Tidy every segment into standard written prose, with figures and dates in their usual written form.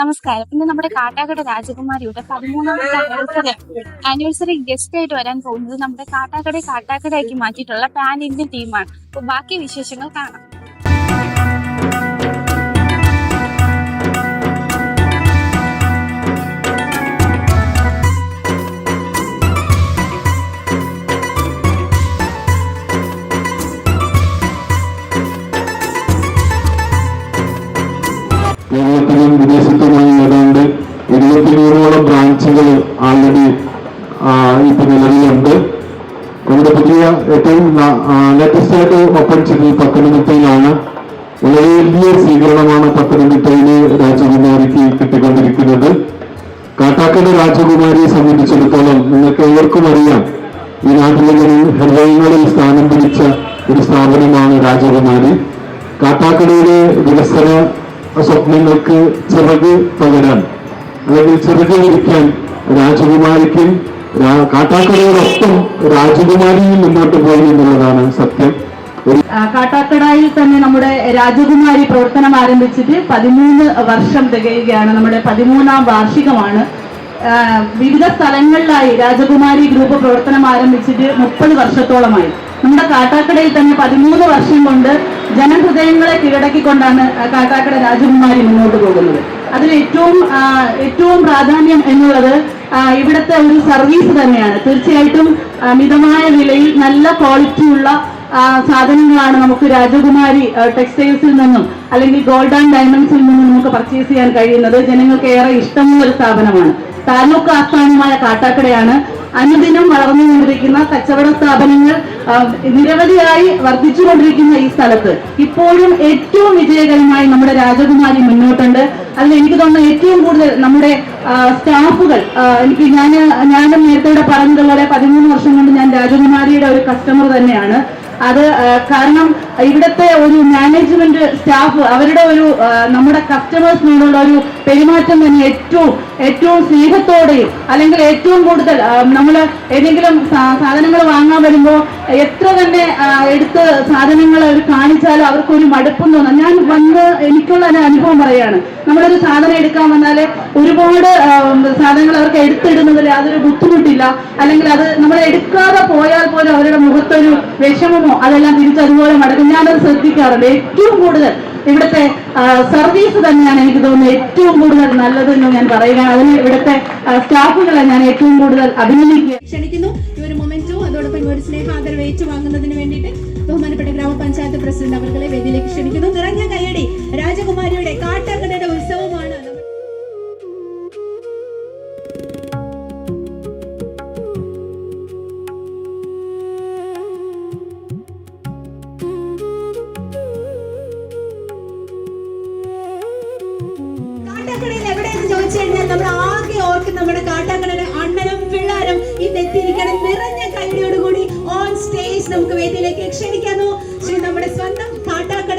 നമസ്കാരം. ഇന്ന് നമ്മുടെ കാട്ടാക്കട രാജകുമാരിയുടെ 13ാമത്തെ ആനിവേഴ്സറി ഗസ്റ്റ് ആയിട്ട് വരാൻ പോകുന്നത് നമ്മുടെ കാട്ടാക്കടയാക്കി മാറ്റിയിട്ടുള്ള പാൻ ഇന്ത്യൻ ടീമാണ്. അപ്പൊ ബാക്കി വിശേഷങ്ങൾ കാണാം. കേരളത്തിലും വിദേശത്തുമായി ഏതാണ്ട് 23ഓളം ബ്രാഞ്ചുകൾ ആൾറെഡി ഇപ്പൊ നിലവിലുണ്ട്. നമ്മുടെ പുതിയ ഏറ്റവും ലേറ്റസ്റ്റ് ആയിട്ട് ഓപ്പൺ ചെയ്തത് പത്തനംതിട്ടയിലാണ്. വളരെ വലിയ സ്വീകരണമാണ് പത്തനംതിട്ടയിലെ രാജകുമാരിക്ക് കിട്ടിക്കൊണ്ടിരിക്കുന്നത്. കാട്ടാക്കട രാജകുമാരിയെ സംബന്ധിച്ചിടത്തോളം നിങ്ങൾക്ക് ഏവർക്കും അറിയാം, ഈ നാട്ടിലെ ഹൃദയങ്ങളിൽ സ്ഥാനം പിടിച്ച ഒരു സ്ഥാപനമാണ് രാജകുമാരി. കാട്ടാക്കടയിലെ വികസന സ്വപ്നങ്ങൾക്ക് ചിറക് പകരാൻ അല്ലെങ്കിൽ ചിറക് വിരിക്കാൻ രാജകുമാരിക്കും കാട്ടാക്കടയോടൊപ്പം രാജകുമാരിയും മുന്നോട്ട് പോയി എന്നുള്ളതാണ് സത്യം. കാട്ടാക്കടയിൽ തന്നെ നമ്മുടെ രാജകുമാരി പ്രവർത്തനം ആരംഭിച്ചിട്ട് 13 വർഷം തികയുകയാണ്. നമ്മുടെ 13ാം വാർഷികമാണ്. വിവിധ സ്ഥലങ്ങളിലായി രാജകുമാരി ഗ്രൂപ്പ് പ്രവർത്തനം ആരംഭിച്ചിട്ട് 30 വർഷത്തോളമായി. നമ്മുടെ കാട്ടാക്കടയിൽ തന്നെ 13 വർഷം കൊണ്ട് ജനഹൃദയങ്ങളെ കീഴടക്കിക്കൊണ്ടാണ് കാട്ടാക്കട രാജകുമാരി മുന്നോട്ട് പോകുന്നത്. അതിൽ ഏറ്റവും പ്രാധാന്യം എന്നുള്ളത് ഇവിടുത്തെ ഒരു സർവീസ് തന്നെയാണ്. തീർച്ചയായിട്ടും മിതമായ വിലയിൽ നല്ല ക്വാളിറ്റിയുള്ള സാധനങ്ങളാണ് നമുക്ക് രാജകുമാരി ടെക്സ്റ്റൈൽസിൽ നിന്നും അല്ലെങ്കിൽ ഗോൾഡ് ആൻഡ് ഡയമണ്ട്സിൽ നിന്നും നമുക്ക് പർച്ചേസ് ചെയ്യാൻ കഴിയുന്നത്. ജനങ്ങൾക്ക് ഏറെ ഇഷ്ടമുള്ള ഒരു സ്ഥാപനമാണ്. താലൂക്ക് ആസ്ഥാനമായ കാട്ടാക്കടയാണ്. അനുദിനം വളർന്നുകൊണ്ടിരിക്കുന്ന കച്ചവട സ്ഥാപനങ്ങൾ നിരവധിയായി വർദ്ധിച്ചുകൊണ്ടിരിക്കുന്ന ഈ സ്ഥലത്ത് ഇപ്പോഴും ഏറ്റവും വിജയകരമായി നമ്മുടെ രാജകുമാരി മുന്നോട്ടുണ്ട്. അതിൽ എനിക്ക് തോന്നുന്നു ഏറ്റവും കൂടുതൽ നമ്മുടെ സ്റ്റാഫുകൾ, ഞാനും നേരത്തെ പറഞ്ഞതുപോലെ 13 വർഷം കൊണ്ട് ഞാൻ രാജകുമാരിയുടെ ഒരു കസ്റ്റമർ തന്നെയാണ്. അത് കാരണം ഇവിടുത്തെ ഒരു മാനേജ്മെന്റ് സ്റ്റാഫ് അവരുടെ ഒരു നമ്മുടെ കസ്റ്റമേഴ്സിനോടുള്ള ഒരു പെരുമാറ്റം തന്നെ ഏറ്റവും സ്നേഹത്തോടെയും അല്ലെങ്കിൽ ഏറ്റവും കൂടുതൽ നമ്മൾ ഏതെങ്കിലും സാധനങ്ങൾ വാങ്ങാൻ വരുമ്പോൾ എത്ര തന്നെ എടുത്ത് സാധനങ്ങൾ അവർ കാണിച്ചാലും അവർക്കൊരു മടുപ്പും തോന്നാം. ഞാൻ വന്ന് എനിക്കുള്ള അനുഭവം പറയാണ്. നമ്മളൊരു സാധനം എടുക്കാൻ വന്നാൽ ഒരുപാട് സാധനങ്ങൾ അവർക്ക് എടുത്തിടുന്നതിൽ യാതൊരു ബുദ്ധിമുട്ടില്ല. അല്ലെങ്കിൽ അത് നമ്മൾ എടുക്കാതെ പോയാൽ പോലും അവരുടെ മുഖത്തൊരു വിഷമമോ അതെല്ലാം തിരിച്ചതുപോലെ മടക്കും. ഞാനത് ശ്രദ്ധിക്കാറുണ്ട്. ഏറ്റവും കൂടുതൽ ഇവിടുത്തെ സർവീസ് തന്നെയാണ് എനിക്ക് തോന്നുന്നത് ഏറ്റവും കൂടുതൽ നല്ലതെന്ന് ഞാൻ പറയുകയാണ്. അതിന് ഇവിടുത്തെ സ്റ്റാഫുകളെ ഞാൻ ഏറ്റവും കൂടുതൽ അഭിനന്ദിക്കുക ക്ഷണിക്കുന്നു. ഈ ഒരു മൊമെന്റോ അതോടൊപ്പം ഒരു സ്നേഹാദരവ് ഏറ്റുവാങ്ങുന്നതിന് വേണ്ടിയിട്ട് ബഹുമാനപ്പെട്ട ഗ്രാമപഞ്ചായത്ത് പ്രസിഡന്റ് അവർകളെ വേദിയിലേക്ക് ക്ഷണിക്കുന്നു. നിറഞ്ഞ കയ്യടി. രാജകുമാരിയുടെ കാട്ടാക്കടയുടെ ഉത്സവമാണ്. നമ്മൾ ആകെ ഓർക്കും നമ്മുടെ കാട്ടാക്കടയുടെ അണ്ണനും പിള്ളാരും ഇന്ന് എത്തിയിരിക്കണം. നിറഞ്ഞ കൈയോടുകൂടി ഓൺ സ്റ്റേജ് നമുക്ക് വേദിയിലേക്ക് ക്ഷണിക്കാനോ. നമ്മുടെ സ്വന്തം കാട്ടാക്കട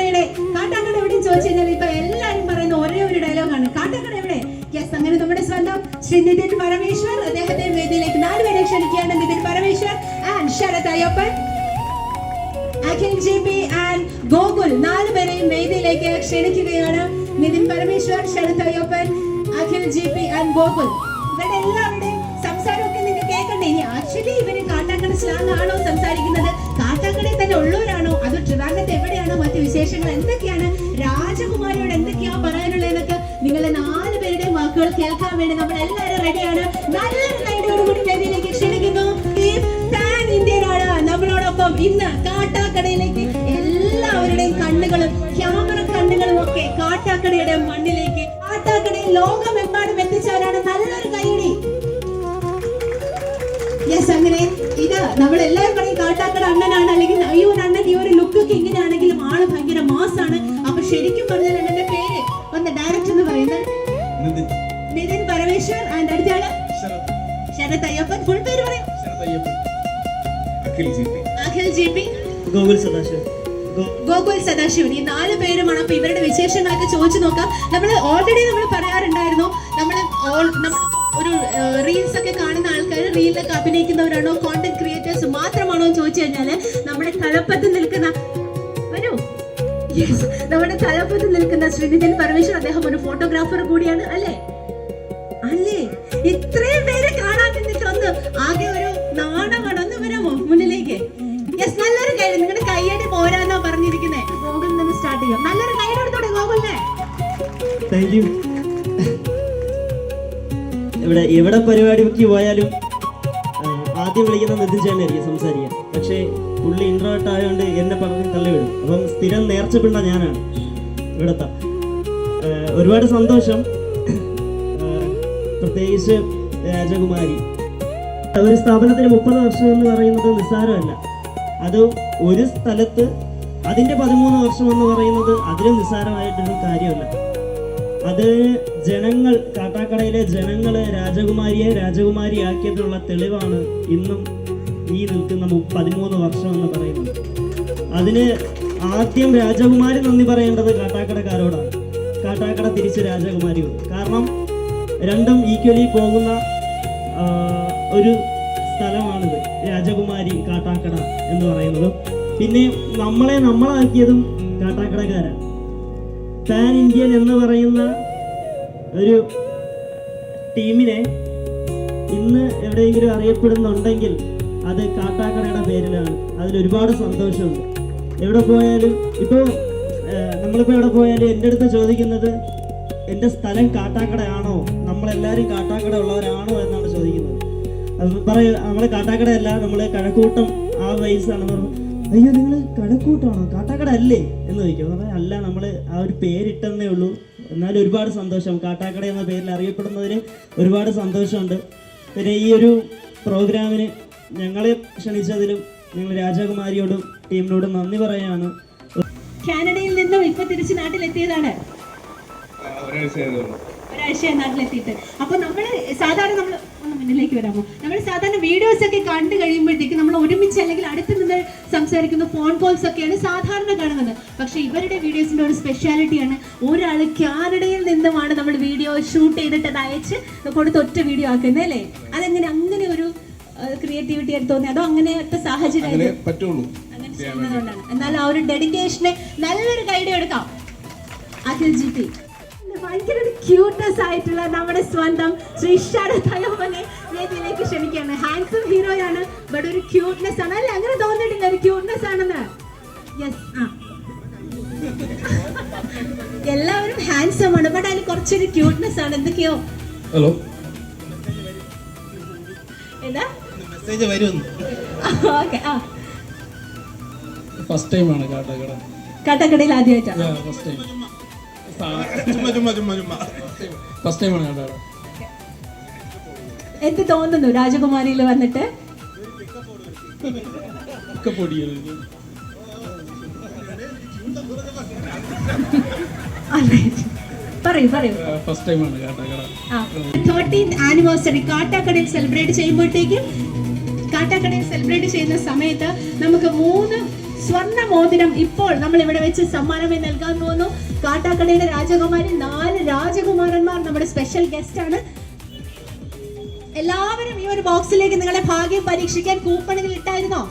എവിടെയും ചോദിച്ചു കഴിഞ്ഞാൽ ഇപ്പൊ എല്ലാരും പറയുന്ന ഒരേ ഒരു ഡയലോഗാണ്, കാട്ടാക്കട എവിടെ? യെസ്, അങ്ങനെ നമ്മുടെ സ്വന്തം ശ്രീ നിതിൻ പരമേശ്വർ, അദ്ദേഹത്തെ വേദിയിലേക്ക് 4 പേരെ ക്ഷണിക്കുകയാണ്. Nithin Parameshwar and Sharath Ayyappan, Akhil JP and Gokul, 4 പേരെയും വേദിയിലേക്ക് ക്ഷണിക്കുകയാണ്. Nithin Parameshwar, Sharath Ayyappan, Akhil JP and Gokul. ഇവരുടെ എല്ലാവരുടെയും സംസാരമൊക്കെ നിങ്ങൾക്ക് കേൾക്കണ്ടേ? ഇനി ആക്ച്വലി ഇവര് കാട്ടാക്കട സ്ലാങ് ആണോ സംസാരിക്കുന്നത്, കാട്ടാക്കടയിൽ തന്നെ ഉള്ളവരാണോ, അതോ ട്രിവാൻഡ്രത്ത് എവിടെയാണോ, മറ്റു വിശേഷങ്ങൾ എന്തൊക്കെയാണ്, രാജകുമാരിയോട് എന്തൊക്കെയാ പറയാനുള്ളതെന്നൊക്കെ നിങ്ങളെ 4 പേരുടെയും വാക്കുകൾ കേൾക്കാൻ വേണ്ടി നമ്മൾ എല്ലാവരും റെഡിയാണ്. നല്ലൊരു കൈയോടുകൂടി വേദിയിലേക്ക് ക്ഷണിക്കുന്നു. പാൻ ഇന്ത്യയിലാണ് നമ്മളോടൊപ്പം ഇന്ന് കാട്ടാക്കടയിലേക്ക് എല്ലാവരുടെയും കണ്ണുകളും ക്യാമറ കണ്ണുകളും ഒക്കെ കാട്ടാക്കടയുടെ മണ്ണിലേക്ക്, കാട്ടാക്കടയിൽ ലോകമെമ്പാടും എത്തിച്ചവരാണ്. നല്ലൊരു കൈയടി. യെസ്, അങ്ങനെ ഇത് നമ്മളെല്ലാവരും പറയും കാട്ടാക്കട അണ്ണനാണ്, അല്ലെങ്കിൽ ഈ ഒരു അണ്ണൻ ഈ ഒരു ലുക്കൊക്കെ ഇങ്ങനെയാണെങ്കിലും ആള് ഭയങ്കര മാസാണ്. അപ്പൊ ശരിക്കും പറഞ്ഞാൽ എന്റെ പേര് ഒന്ന് ഡയറക്റ്റ് എന്ന് പറയുന്നത് നിതിൻ പരമേശ്വർ ആൻഡ് അടുത്തയാള് ശരത് അയ്യപ്പൻ. ഫുൾ പേര് പറയും. അഖിൽ JP, ഗോകുൽ സദാശിവൻ. ഈ 4 പേരുമാണ്. അപ്പൊ ഇവരുടെ വിശേഷങ്ങളൊക്കെ ചോദിച്ചു നോക്കാം. നമ്മൾ ഓൾറെഡി പറയാറുണ്ടായിരുന്നു, നമ്മൾ ഒരു റീൽസ് ഒക്കെ കാണുന്ന ആൾക്കാർ റീലിലൊക്കെ അഭിനയിക്കുന്നവരാണോ, കോണ്ടന്റ് ക്രിയേറ്റേഴ്സ് മാത്രമാണോ എന്ന് ചോദിച്ചു കഴിഞ്ഞാല് നമ്മുടെ തലപ്പത്ത് നിൽക്കുന്ന നമ്മുടെ തലപ്പത്ത് നിൽക്കുന്ന ശ്രീനിധൻ പരമേശ്വർ, അദ്ദേഹം ഒരു ഫോട്ടോഗ്രാഫർ കൂടിയാണ് അല്ലേ? അല്ലേ? ഇത്രയും പേര് കാണാൻ നിന്നിട്ട് ഒന്ന് ആകെ ഒരു നാണമാണ്. ഒന്ന് വരാമോ മുന്നിലേക്ക്? യെസ്, നല്ലൊരു കൈ. നിങ്ങളുടെ കൈയടി പോരാന്നാ പറഞ്ഞിരിക്കുന്നേ. ഗോകുലിൽ നിന്ന് സ്റ്റാർട്ട് ചെയ്യാം. നല്ലൊരു കൈയടി എടുത്തോടെ ഗോകുലിനെ. Thank you. എവിടെ പരിപാടിക്ക് പോയാലും ആദ്യം വിളിക്കുന്ന നിതിൻ ചേട്ടനായിരിക്കും സംസാരിക്കാൻ. പക്ഷേ പുള്ളി ഇൻട്രോവേർട്ട് ആയതുകൊണ്ട് എന്നെ പറഞ്ഞ് തള്ളിവിടും. അപ്പം സ്ഥിരം നേർച്ചപ്പെട്ട ഞാനാണ് ഇവിടുത്തെ. ഒരുപാട് സന്തോഷം. പ്രത്യേകിച്ച് രാജകുമാരി ഒരു സ്ഥാപനത്തിന് 30 വർഷം എന്ന് പറയുന്നത് നിസ്സാരമല്ല. അത് ഒരു സ്ഥലത്ത് അതിൻ്റെ 13 വർഷം എന്ന് പറയുന്നത് അതിലും നിസ്സാരമായിട്ടൊരു കാര്യമല്ല. അത് ജനങ്ങൾ, കാട്ടാക്കടയിലെ ജനങ്ങൾ രാജകുമാരിയാക്കിയതിനുള്ള തെളിവാണ് ഇന്നും ഈ നിൽക്കുന്ന 13 വർഷം എന്ന് പറയുന്നത്. അതിന് ആദ്യം രാജകുമാരി നന്ദി പറയേണ്ടത് കാട്ടാക്കടക്കാരോടാണ്. കാട്ടാക്കട തിരിച്ച് രാജകുമാരിയോട്. കാരണം രണ്ടും ഈക്വലി പോകുന്ന ഒരു സ്ഥലമാണിത്, രാജകുമാരി കാട്ടാക്കട എന്ന് പറയുന്നത്. പിന്നെ നമ്മളാക്കിയതും കാട്ടാക്കടക്കാരാണ്. പാൻ ഇന്ത്യൻ എന്ന് പറയുന്ന ഒരു ടീമിനെ ഇന്ന് എവിടെയെങ്കിലും അറിയപ്പെടുന്നുണ്ടെങ്കിൽ അത് കാട്ടാക്കടയുടെ പേരിലാണ്. അതിലൊരുപാട് സന്തോഷമുണ്ട്. എവിടെ പോയാലും ഇപ്പോൾ നമ്മളിപ്പോൾ എവിടെ പോയാലും എൻ്റെ അടുത്ത് ചോദിക്കുന്നത് എൻ്റെ സ്ഥലം കാട്ടാക്കടയാണോ, നമ്മളെല്ലാവരും കാട്ടാക്കട ഉള്ളവരാണോ എന്നാണ് ചോദിക്കുന്നത്. അത് നമ്മൾ കാട്ടാക്കടയല്ല, നമ്മൾ കഴക്കൂട്ടം ആ വയസ്സാണ്. അയ്യോ നിങ്ങൾ കഴക്കൂട്ടമാണോ, കാട്ടാക്കട അല്ലേ എന്ന് ചോദിക്കും. അല്ല, നമ്മൾ ആ ഒരു പേരിട്ടെന്നേ ഉള്ളൂ. എന്നാലും ഒരുപാട് സന്തോഷം. കാട്ടാക്കട എന്ന പേരിൽ അറിയപ്പെടുന്നതിന് ഒരുപാട് സന്തോഷമുണ്ട്. പിന്നെ ഈ ഒരു പ്രോഗ്രാമിന് ഞങ്ങളെ ക്ഷണിച്ചതിലും ഞങ്ങൾ രാജകുമാരിയോടും ടീമിനോടും നന്ദി പറയുകയാണ്. കാനഡയിൽ നിന്നും ഇപ്പൊ തിരിച്ച് നാട്ടിലെത്തിയതാണ്. ഒരാഴ്ച നാട്ടിലെത്തിയിട്ട്. അപ്പൊ നമ്മള് സാധാരണ ഒന്ന് മുന്നിലേക്ക് വരാമോ? നമ്മൾ സാധാരണ വീഡിയോസ് ഒക്കെ കണ്ടു കഴിയുമ്പോഴത്തേക്ക് നമ്മൾ ഒരുമിച്ച് അല്ലെങ്കിൽ അടുത്ത് നിന്ന് സംസാരിക്കുന്ന ഫോൺ കോൾസ് ഒക്കെയാണ് സാധാരണ കാണുന്നത്. പക്ഷെ ഇവരുടെ വീഡിയോസിന്റെ ഒരു സ്പെഷ്യാലിറ്റിയാണ്, ഒരാൾ കാനഡയിൽ നിന്നുമാണ് നമ്മൾ വീഡിയോ ഷൂട്ട് ചെയ്തിട്ട് അത് അയച്ച് കൊടുത്ത് ഒറ്റ വീഡിയോ ആക്കുന്നത് അല്ലേ? അതെങ്ങനെ അങ്ങനെ ഒരു ക്രിയേറ്റിവിറ്റി ആയിട്ട് തോന്നി? അതോ അങ്ങനത്തെ സാഹചര്യം അങ്ങനെ ചെയ്യുന്നതുകൊണ്ടാണ്? എന്നാൽ ആ ഒരു ഡെഡിക്കേഷനെ നല്ലൊരു ഗൈഡ് എടുക്കാം. അഖിൽ ജി പി ഭയങ്കര ഒരു ക്യൂട്ട്നെസ് ആയിട്ടുള്ള നമ്മുടെ സ്വന്തം ശ്രീ ശരത് അയ്യപ്പനെ വേദിയിലേക്ക് ക്ഷണിക്കുകയാണ്. ഹാൻസം ഹീറോയാണ്, ബട്ട് ഒരു ക്യൂട്ട്നെസ് ആണ് അല്ലേ? അങ്ങനെ തോന്നിയിട്ടില്ല ഒരു ക്യൂട്ട്നെസ് ആണെന്ന്? യെസ്. എല്ലാവരും ഹാൻസം ആണ്, ബട്ട് അതിൽ കുറച്ചൊരു ക്യൂട്ട്നെസ് ആണ്. എന്തൊക്കെയോ ഹലോ ഏതാ മെസ്സേജ് വരുന്നു. ഓക്കെ. ഫസ്റ്റ് ടൈം ആണ് കാട്ടാക്കട. കാട്ടാക്കടയിൽ ആദ്യമായിട്ടാണ്? First time. ഫസ്റ്റ് ടൈം ആണ് കാട്ടാക്കട. എന്ത് തോന്നുന്നു രാജകുമാരിയിൽ വന്നിട്ട്? പറയൂ. ഫസ്റ്റ് ടൈം ആണ് കാട്ടാക്കട. 13th ആനിവേഴ്സറി കാട്ടാക്കടയിൽ സെലിബ്രേറ്റ് ചെയ്യുമ്പോഴത്തേക്കും, കാട്ടാക്കടയിൽ സെലിബ്രേറ്റ് ചെയ്യുന്ന സമയത്ത് നമുക്ക് 3 സ്വർണ്ണ മോതിരം ഇപ്പോൾ നമ്മൾ ഇവിടെ വെച്ച് സമ്മാനമായി നൽകാൻ പോകുന്നു. കാട്ടാക്കടയുടെ രാജകുമാരി, 4 രാജകുമാരന്മാർ നമ്മുടെ സ്പെഷ്യൽ ഗസ്റ്റ് ആണ്. എല്ലാവരും ഈ ഒരു ബോക്സിലേക്ക് നിങ്ങളെ ഭാഗ്യം പരീക്ഷിക്കാൻ കൂപ്പണുകൾ ഇട്ടായിരുന്നോ?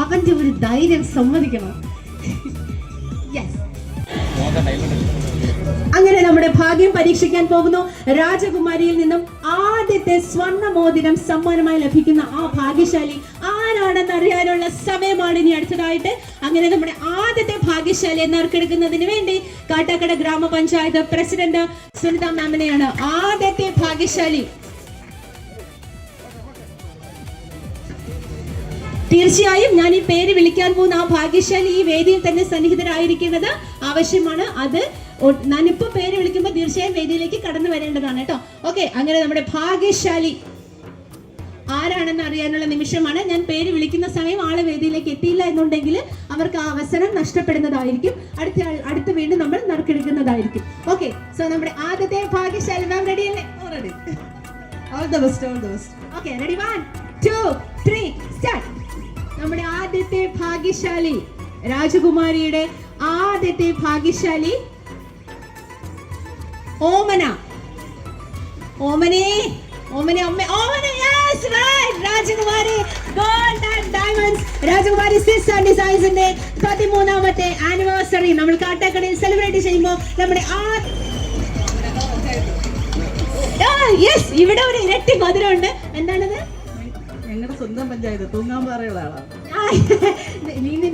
അവന്റെ ഒരു ധൈര്യം സമ്മതിക്കണം. അങ്ങനെ നമ്മുടെ ഭാഗ്യം പരീക്ഷിക്കാൻ പോകുന്നു. രാജകുമാരിയിൽ നിന്നും ആദ്യത്തെ സ്വർണ്ണ മോതിരം സമ്മാനമായി ലഭിക്കുന്ന ആ ഭാഗ്യശാലി ആരാണെന്ന് അറിയാനുള്ള സമയമാണ് ഇനി അടുത്തതായിട്ട്. അങ്ങനെ നമ്മുടെ ആദ്യത്തെ ഭാഗ്യശാലിയെ നറുക്കെടുക്കുന്നതിന് വേണ്ടി കാട്ടാക്കട ഗ്രാമപഞ്ചായത്ത് പ്രസിഡന്റ് സുനിത മാമിനെയാണ് ആദ്യത്തെ ഭാഗ്യശാലി. തീർച്ചയായും ഞാൻ ഈ പേര് വിളിക്കാൻ പോകുന്ന ആ ഭാഗ്യശാലി ഈ വേദിയിൽ തന്നെ സന്നിഹിതരായിരിക്കുന്നത് ആവശ്യമാണ്. അത് ഞാനിപ്പോ പേര് വിളിക്കുമ്പോൾ തീർച്ചയായും വേദിയിലേക്ക് കടന്നു വരേണ്ടതാണ് കേട്ടോ. ഓക്കെ, അങ്ങനെ നമ്മുടെ ഭാഗ്യശാലി ആരാണെന്ന് അറിയാനുള്ള നിമിഷമാണ്. ഞാൻ പേര് വിളിക്കുന്ന സമയം ആള് വേദിയിലേക്ക് എത്തിയില്ല എന്നുണ്ടെങ്കിൽ അവർക്ക് ആ അവസരം നഷ്ടപ്പെടുന്നതായിരിക്കും. അടുത്ത വീണ്ടും നമ്മൾ നറുക്കെടുക്കുന്നതായിരിക്കും. ഓക്കെ, സോ നമ്മുടെ ആദ്യത്തെ ഭാഗ്യശാലി മാം റെഡി അല്ലേ? Ready. All the best. Okay, ready? 1 2 3 start. നമ്മുടെ ആദ്യത്തെ ഭാഗ്യശാലി, രാജകുമാരിയുടെ ആദ്യത്തെ ഭാഗ്യശാലി ഓമന. ഓമനെ ഓമന അമ്മ ഓമന യെസ് റൈറ്റ് രാജകുമാരി ഗോൾഡ് ആൻഡ് ഡയമണ്ട്സ് രാജകുമാരി സിൽക്സ് ആൻഡ് ഡിസൈൻസിന്റെ 13ാമത്തെ ആനിവേഴ്സറി നമ്മൾ കാട്ടാക്കടയിൽ സെലിബ്രേറ്റ് ചെയ്യുമ്പോൾ നമ്മുടെ യെസ് ഇവിടെ ഒരു ഇരട്ടി മധുരമുണ്ട്. എന്താണത്? ഞങ്ങളുടെ സ്വന്തം പഞ്ചായത്ത് തൂങ്ങാമ്പാറയുള്ള ആളാണ്.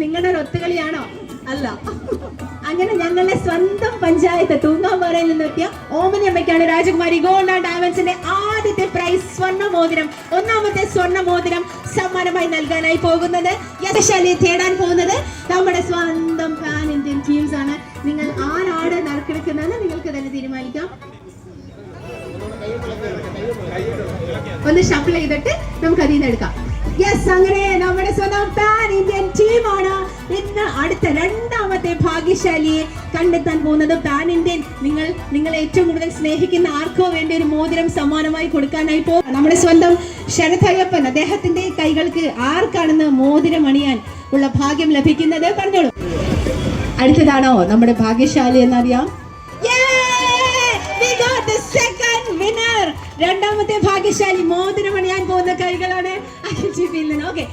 നിങ്ങളുടെ ഒരു ഒത്തുകളിയാണോ? അല്ല, അങ്ങനെ ഞങ്ങളുടെ സ്വന്തം പഞ്ചായത്ത് തൂങ്ങാമ്പാറയിൽ നിന്നെത്തിയ ഓമനയമ്മയ്ക്കാണ് രാജകുമാരി ഗോൾഡ് ആൻഡ് ഡയമണ്ട്സിന്റെ ആദ്യത്തെ പ്രൈസ് സ്വർണ്ണ മോതിരം, 1ാമത്തെ സ്വർണ്ണ മോതിരം സമ്മാനമായി നൽകാനായി പോകുന്നത്. യശശാലിയെ തേടാൻ പോകുന്നത് നമ്മുടെ സ്വന്തം പാൻ ഇന്ത്യൻ ടീംസ് ആണ്. നിങ്ങൾ ആരാണ് നറുക്കെടുക്കുന്നതെന്ന് നിങ്ങൾക്ക് തന്നെ തീരുമാനിക്കാം. ഒന്ന് ഷഫിൾ ചെയ്തിട്ട് നമുക്ക് അതിൽ നിന്ന് എടുക്കാം. യെസ്, അങ്ങനെ നമ്മുടെ സ്വന്തം പാൻ ഇന്ത്യൻ ടീമാണ് ഇന്ന് അടുത്ത 2ാമത്തെ ഭാഗ്യശാലിയെ കണ്ടെത്താൻ പോകുന്നത്. പാൻ ഇന്ത്യൻ നിങ്ങൾ ഏറ്റവും കൂടുതൽ സ്നേഹിക്കുന്ന ആർക്കോ വേണ്ടി ഒരു മോതിരം സമ്മാനമായി കൊടുക്കാനായി പോകും. നമ്മുടെ സ്വന്തം ശരത് അയ്യപ്പൻ, അദ്ദേഹത്തിന്റെ കൈകൾക്ക് ആർക്കാണെന്ന് മോതിരം അണിയാൻ ഉള്ള ഭാഗ്യം ലഭിക്കുന്നത്? പറഞ്ഞോളൂ. അടുത്തതാണോ നമ്മുടെ ഭാഗ്യശാലി എന്നറിയാം? 2ാമത്തെ ഭാഗ്യശാലി മോതിരം അണിയാൻ പോകുന്ന കൈകളാണ്. ഓക്കെ,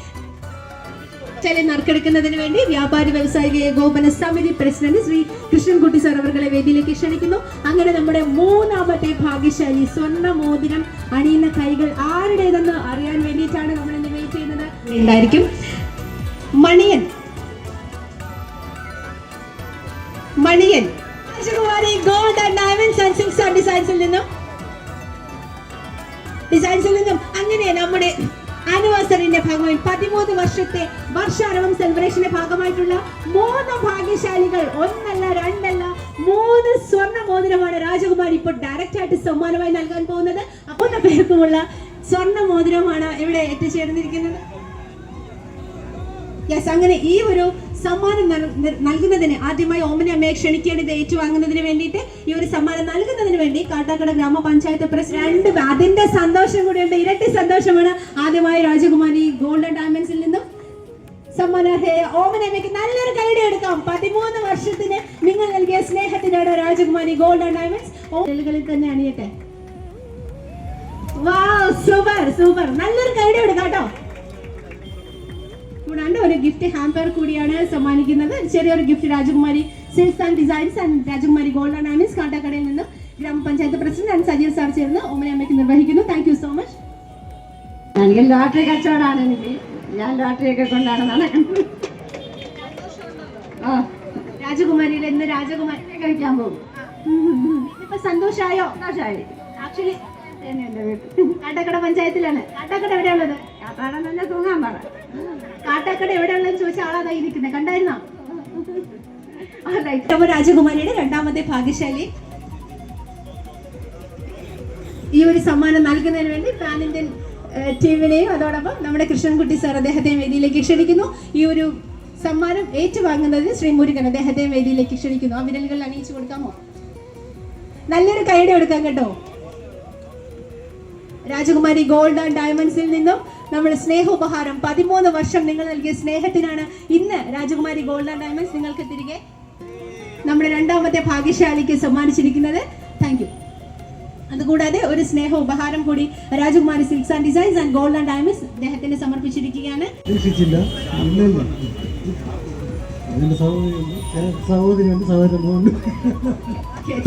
നറുക്കെടുക്കുന്നതിന് വേണ്ടി വ്യാപാരി വ്യവസായിക ഏകോപന സമിതി പ്രസിഡന്റ് ശ്രീ കൃഷ്ണൻകുട്ടി സാർ അവരുടെ വേദിയിലേക്ക് ക്ഷണിക്കുന്നു. അങ്ങനെ നമ്മുടെ 3ാമത്തെ ഭാഗ്യശാലി സ്വർണ്ണ മോതിരം അണിയുന്ന കൈകൾ ആരുടേതെന്ന് അറിയാൻ വേണ്ടിയിട്ടാണ് നമ്മൾ ഇന്ന് വെയിറ്റ് ചെയ്യുന്നത്. ഉണ്ടായിരിക്കും Maniyan Rajakumari gold and diamonds and silks and ഡിസൈൻസിൽ നിന്നും അങ്ങനെ നമ്മുടെ ആനിവേഴ്സറിന്റെ ഭാഗമായി 13 വർഷത്തെ വർഷാരവം സെലിബ്രേഷന്റെ ഭാഗമായിട്ടുള്ള 3 ഭാഗ്യശാലികൾ, 1 അല്ല 2 അല്ല 3 സ്വർണ്ണ മോതിരമാണ് രാജകുമാരി ഇപ്പോൾ ഡയറക്റ്റ് ആയിട്ട് സമ്മാനമായി നൽകാൻ പോകുന്നത്. 3 പേർക്കുമുള്ള സ്വർണ്ണ മോതിരമാണ് ഇവിടെ എത്തിച്ചേർന്നിരിക്കുന്നത്. യെസ്, അങ്ങനെ ഈ ഒരു സമ്മാനം നൽകുന്നതിന് ആദ്യമായി ഓമനയമ്മയെ ക്ഷണിക്കേണ്ടത് ഏറ്റുവാങ്ങുന്നതിന് വേണ്ടിയിട്ട് ഈ ഒരു സമ്മാനം നൽകുന്നതിന് വേണ്ടി കാട്ടാക്കട ഗ്രാമപഞ്ചായത്ത് പ്രസിഡന്റ്, അതിന്റെ സന്തോഷം കൂടിയുണ്ട്, ഇരട്ടി സന്തോഷമാണ്. ആദ്യമായി രാജകുമാരി ഗോൾഡ് ആൻഡ് ഡയമണ്ട്സിൽ നിന്നും സമ്മാനാർഹയായ ഓമനയമ്മയ്ക്ക് നല്ലൊരു കൈഡി എടുക്കാം. 13 വർഷത്തിന് നിങ്ങൾ നൽകിയ സ്നേഹത്തിനാണ് രാജകുമാരി ഗോൾഡ് ആൻഡ് ഡയമണ്ട്സ്. ഓമനകളിൽ തന്നെ അണിയട്ടെ. വാവ്, സൂപ്പർ സൂപ്പർ, നല്ലൊരു കൈഡി എടുക്കാം കേട്ടോ. കൂടാണ്ട് ഒരു ഗിഫ്റ്റ് ഹാമ്പർ കൂടിയാണ് സമ്മാനിക്കുന്നത്. ചെറിയൊരു ഗിഫ്റ്റ് രാജകുമാരി സിൽക്സ് ആൻഡ് ഡിസൈൻസ് ആൻഡ് രാജകുമാരി ഗോൾഡ് ആൻഡ് ഡയമണ്ട്സ് കാട്ടാക്കടയിൽ നിന്നും ഗ്രാമപഞ്ചായത്ത് പ്രസിഡന്റ് ആൻഡ് സജീർ സാർ ചേർന്ന് ഓമനയമ്മയ്ക്ക് നിർവഹിക്കുന്നു. Thank you so much. എനിക്ക് ലോട്ടറി കച്ചവടമാണ്. ഞാൻ ലോട്ടറിയൊക്കെ കൊണ്ടാണ് നടക്കുന്നത്. രാജകുമാരിയിൽ ഇന്ന് രാജകുമാരി കഴിക്കാൻ പോകും. ഇപ്പൊ സന്തോഷായോ? സന്തോഷമായി. ആക്ച്വലി എന്റെ വീട്ടിൽ കാട്ടാക്കട പഞ്ചായത്തലാണ്. കാട്ടാക്കട എവിടെയുള്ളത്? കാട്ടാടം തന്നെ തൂങ്ങാമ്പാറ. കാട്ടാക്കട എവിടെയുള്ളതെന്ന് ചോദിച്ച ആളാതായി ഇരിക്കുന്നത് കണ്ടായിരുന്നോ? രാജകുമാരിയുടെ 2ാമത്തെ ഭാഗ്യശാലി ഈ ഒരു സമ്മാനം നൽകുന്നതിന് വേണ്ടി പാൻ ഇന്ത്യൻ ടീമിനെയും അതോടൊപ്പം നമ്മുടെ കൃഷ്ണൻകുട്ടി സാർ അദ്ദേഹത്തെ വേദിയിലേക്ക് ക്ഷണിക്കുന്നു. ഈ ഒരു സമ്മാനം ഏറ്റുവാങ്ങുന്നതിന് ശ്രീ മുരുകൻ അദ്ദേഹത്തെ വേദിയിലേക്ക് ക്ഷണിക്കുന്നു. ആ വിരലുകൾ അണിയിച്ചു കൊടുക്കാമോ? നല്ലൊരു കൈയുടെ എടുക്കാം കേട്ടോ. രാജകുമാരി ഗോൾഡ് ആൻഡ് ഡയമണ്ട്സിൽ നിന്നും നമ്മുടെ സ്നേഹോപഹാരം, 13 വർഷം നിങ്ങൾ നൽകിയ സ്നേഹത്തിനാണ് ഇന്ന് രാജകുമാരി ഗോൾഡ് ആൻഡ് ഡയമണ്ട്സ് നിങ്ങൾക്ക് തിരികെ നമ്മുടെ 2ാമത്തെ ഭാഗ്യശാലിക്ക് സമ്മാനിച്ചിരിക്കുന്നത്. Thank you. അതുകൂടാതെ ഒരു സ്നേഹോപഹാരം കൂടി രാജകുമാരി silks and designs and gold and diamonds അദ്ദേഹത്തിന് സമർപ്പിച്ചിരിക്കുകയാണ്.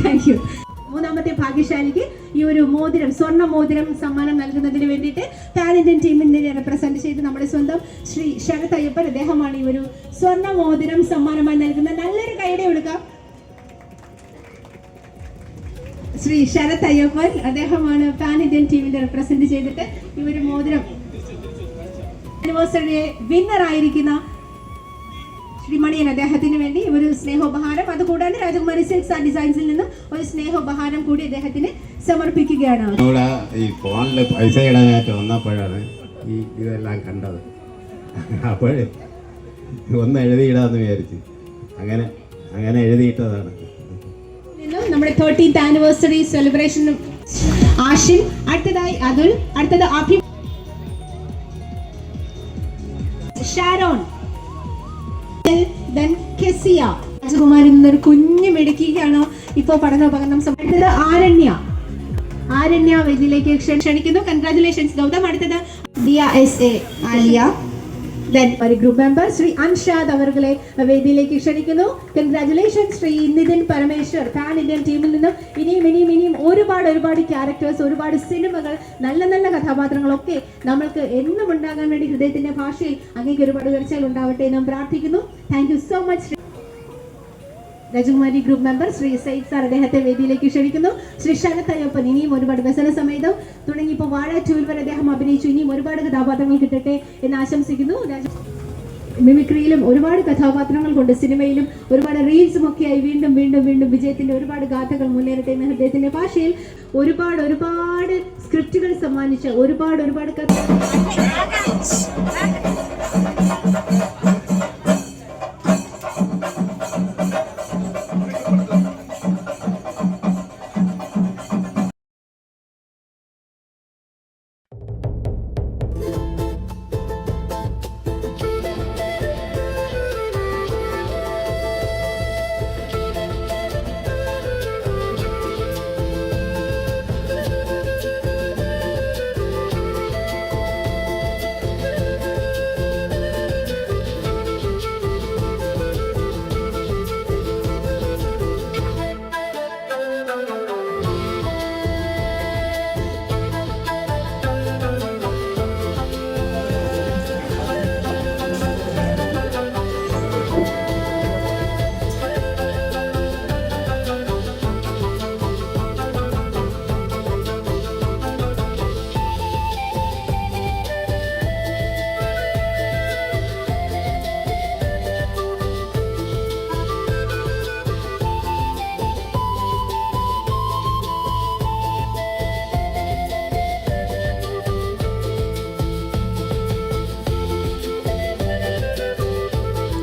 Thank you. 3ാമത്തെ ഭാഗ്യശാലിക്ക് ഈ ഒരു മോതിരം, സ്വർണ്ണ മോതിരം സമ്മാനം നൽകുന്നതിന് വേണ്ടിയിട്ട് പാൻ ഇന്ത്യൻ ടീമിനെ റെപ്രസെന്റ് ചെയ്ത് നമ്മുടെ സ്വന്തം ശ്രീ ശരത് അയ്യപ്പൻ, അദ്ദേഹമാണ് ഈ ഒരു സ്വർണ്ണ മോതിരം സമ്മാനമായി നൽകുന്നത്. നല്ലൊരു കൈയുടെ കൊടുക്കാം. ശ്രീ ശരത് അയ്യപ്പൻ, അദ്ദേഹമാണ് പാൻ ഇന്ത്യൻ ടീമിനെ റെപ്രസെന്റ് ചെയ്തിട്ട് ഈ ഒരു മോതിരം ആനിവേഴ്സറി വിന്നർ ആയിരിക്കുന്ന ശ്രീ മണിയൻ, അദ്ദേഹത്തിന് വേണ്ടി ഒരു സ്നേഹോപഹാരം, അതുകൂടാതെ രാജകുമാരി സിൽക്സ് ആൻഡ് ഡിസൈൻസിൽ നിന്നും ഒരു സ്നേഹോപഹാരം കൂടി അദ്ദേഹത്തിന് സമർപ്പിക്കുകയാണ്. ഈ ഫോണിൽ പൈസ ഇടാനായിട്ട് വന്നപ്പോഴാണ് ഇതെല്ലാം കണ്ടത്. അപ്പോഴേ ഒന്ന് എഴുതിയിടാന്ന് വിചാരിച്ചു, അങ്ങനെ എഴുതിയിട്ടതാണ്. നമ്മുടെ 13th ആനിവേഴ്സറി സെലിബ്രേഷൻ ആഷിം, അടുത്തതായി അതുൽ, അടുത്തത് അഭി, ഷാരോൺ, രാജകുമാരി നിന്നൊരു കുഞ്ഞു മെടുക്കുകയാണോ ഇപ്പോൾ പഠനോപകരണം. അടുത്തത് ആരണ്യ വേദിയിലേക്ക് ക്ഷണിക്കുന്നു. കൺഗ്രാറ്റുലേഷൻസ് ഗൗതം. അടുത്തത് ദിയ SA ആലിയ. ഒരു ഗ്രൂപ്പ് മെമ്പർ ശ്രീ അൻഷാദ് അവർകളെ വേദിയിലേക്ക് ക്ഷണിക്കുന്നു. Congratulations Shri Nithin Parameshwar. Pan Indian ടീമിൽ നിന്നും ഇനിയും ഒരുപാട് ക്യാരക്ടേഴ്സ്, ഒരുപാട് സിനിമകൾ, നല്ല നല്ല കഥാപാത്രങ്ങളൊക്കെ നമ്മൾക്ക് എന്നും ഉണ്ടാകാൻ വേണ്ടി ഹൃദയത്തിന്റെ ഭാഷയിൽ അങ്ങേക്ക് ഒരുപാട് ഉയർച്ചകൾ ഉണ്ടാവട്ടെ എന്നും പ്രാർത്ഥിക്കുന്നു. Thank you so much. Rajakumari group member Shri Sayyid sir അദ്ദേഹത്തെ വേദിയിലേക്ക് ക്ഷണിക്കുന്നു. ശ്രീ ശരത് അയ്യപ്പൻ ഇനിയും ഒരുപാട് വ്യസന സമേതം തുടങ്ങി ഇപ്പോൾ വാഴ 2 വരെ അദ്ദേഹം അഭിനയിച്ചു. ഇനിയും ഒരുപാട് കഥാപാത്രങ്ങൾ കിട്ടട്ടെ എന്ന് ആശംസിക്കുന്നു. മിമിക്രിയിലും ഒരുപാട് കഥാപാത്രങ്ങൾ കൊണ്ട് സിനിമയിലും ഒരുപാട് റീൽസും ഒക്കെയായി വീണ്ടും വിജയത്തിന്റെ ഒരുപാട് ഗാഥകൾ മുന്നേറട്ടെ എന്ന ഹൃദയത്തിന്റെ ഭാഷയിൽ ഒരുപാട് സ്ക്രിപ്റ്റുകൾ സമ്മാനിച്ച ഒരുപാട് കഥ.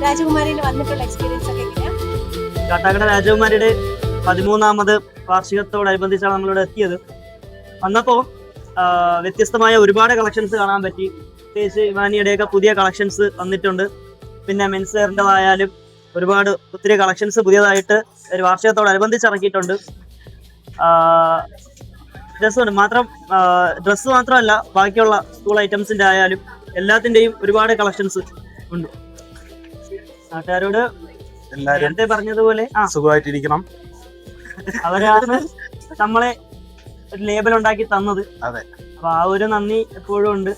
രാജകുമാരിയിൽ വന്നിട്ടുള്ള എക്സ്പീരിയൻസ് ഒക്കെ എങ്ങനെയാ? കാട്ടാക്കട രാജകുമാരിയുടെ 13ാമത് വാർഷികത്തോടനുബന്ധിച്ചാണ് നമ്മളിവിടെ എത്തിയത്. വന്നപ്പോൾ വ്യത്യസ്തമായ ഒരുപാട് കളക്ഷൻസ് കാണാൻ പറ്റി. പ്രത്യേകിച്ച് ഇവാനിയുടെയൊക്കെ പുതിയ കളക്ഷൻസ് വന്നിട്ടുണ്ട്. പിന്നെ മെൻസ് വെയറിൻ്റെതായാലും ഒത്തിരി കളക്ഷൻസ് പുതിയതായിട്ട് ഒരു വാർഷികത്തോടനുബന്ധിച്ച് ഇറക്കിയിട്ടുണ്ട്. ഡ്രസ്സ് മാത്രമല്ല, ബാക്കിയുള്ള സ്കൂൾ ഐറ്റംസിൻ്റെ ആയാലും എല്ലാത്തിൻ്റെയും ഒരുപാട് കളക്ഷൻസ് ഉണ്ട്. നാട്ടുകാരോട് നേരത്തെ പറഞ്ഞതുപോലെ സുഖമായിട്ടിരിക്കണം. അവരാണ് നമ്മളെ ഒരു ലേബൽ ഉണ്ടാക്കി തന്നത്. അതെ. അപ്പൊ ആ ഒരു നന്ദി എപ്പോഴും ഉണ്ട്.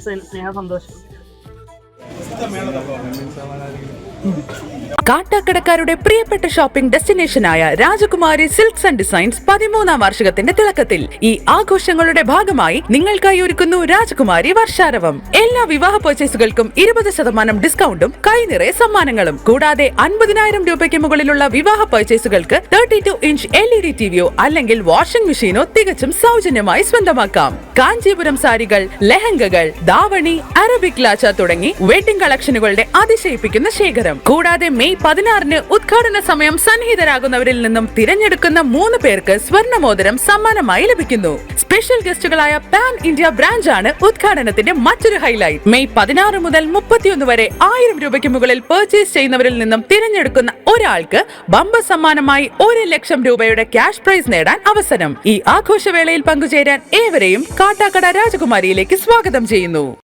സ്നേഹ സന്തോഷം. കാട്ടാക്കടക്കാരുടെ പ്രിയപ്പെട്ട ഷോപ്പിംഗ് ഡെസ്റ്റിനേഷനായ രാജകുമാരി സിൽക്സ് ആൻഡ് ഡിസൈൻസ് 13ാം വാർഷികത്തിന്റെ തിളക്കത്തിൽ ഈ ആഘോഷങ്ങളുടെ ഭാഗമായി നിങ്ങൾക്കായി ഒരുക്കുന്നു രാജകുമാരി വർഷാരവം. എല്ലാ വിവാഹ പർച്ചേസുകൾക്കും 20% ഡിസ്കൗണ്ടും കൈനിറയെ സമ്മാനങ്ങളും. കൂടാതെ 50,000 രൂപയ്ക്ക് മുകളിലുള്ള വിവാഹ പർച്ചേസുകൾക്ക് 32 ഇഞ്ച് LED ടിവിയോ അല്ലെങ്കിൽ വാഷിംഗ് മെഷീനോ തികച്ചും സൗജന്യമായി സ്വന്തമാക്കാം. കാഞ്ചീപുരം സാരികൾ, ലെഹങ്കകൾ, ദാവണി, അറബിക് ലാച്ച തുടങ്ങി വെഡിംഗ് കളക്ഷനുകളുടെ അതിശയിപ്പിക്കുന്ന ശേഖരം. കൂടാതെ മെയ് 16 ഉദ്ഘാടന സമയം സന്നിഹിതരാകുന്നവരിൽ നിന്നും തിരഞ്ഞെടുക്കുന്ന 3 പേർക്ക് സ്വർണ്ണമോതിരം സമ്മാനമായി ലഭിക്കുന്നു. സ്പെഷ്യൽ ഗസ്റ്റുകളായ പാൻ ഇന്ത്യ ബ്രാഞ്ചാണ് ഉദ്ഘാടനത്തിന്റെ മറ്റൊരു ഹൈലൈറ്റ്. മെയ് 16 മുതൽ 31 വരെ 1000 രൂപയ്ക്ക് മുകളിൽ പർച്ചേസ് ചെയ്യുന്നവരിൽ നിന്നും തിരഞ്ഞെടുക്കുന്ന ഒരാൾക്ക് ബമ്പർ സമ്മാനമായി 1 ലക്ഷം രൂപയുടെ ക്യാഷ് പ്രൈസ് നേടാൻ അവസരം. ഈ ആഘോഷവേളയിൽ പങ്കുചേരാൻ ഏവരെയും കാട്ടാക്കട രാജകുമാരിയിലേക്ക് സ്വാഗതം ചെയ്യുന്നു.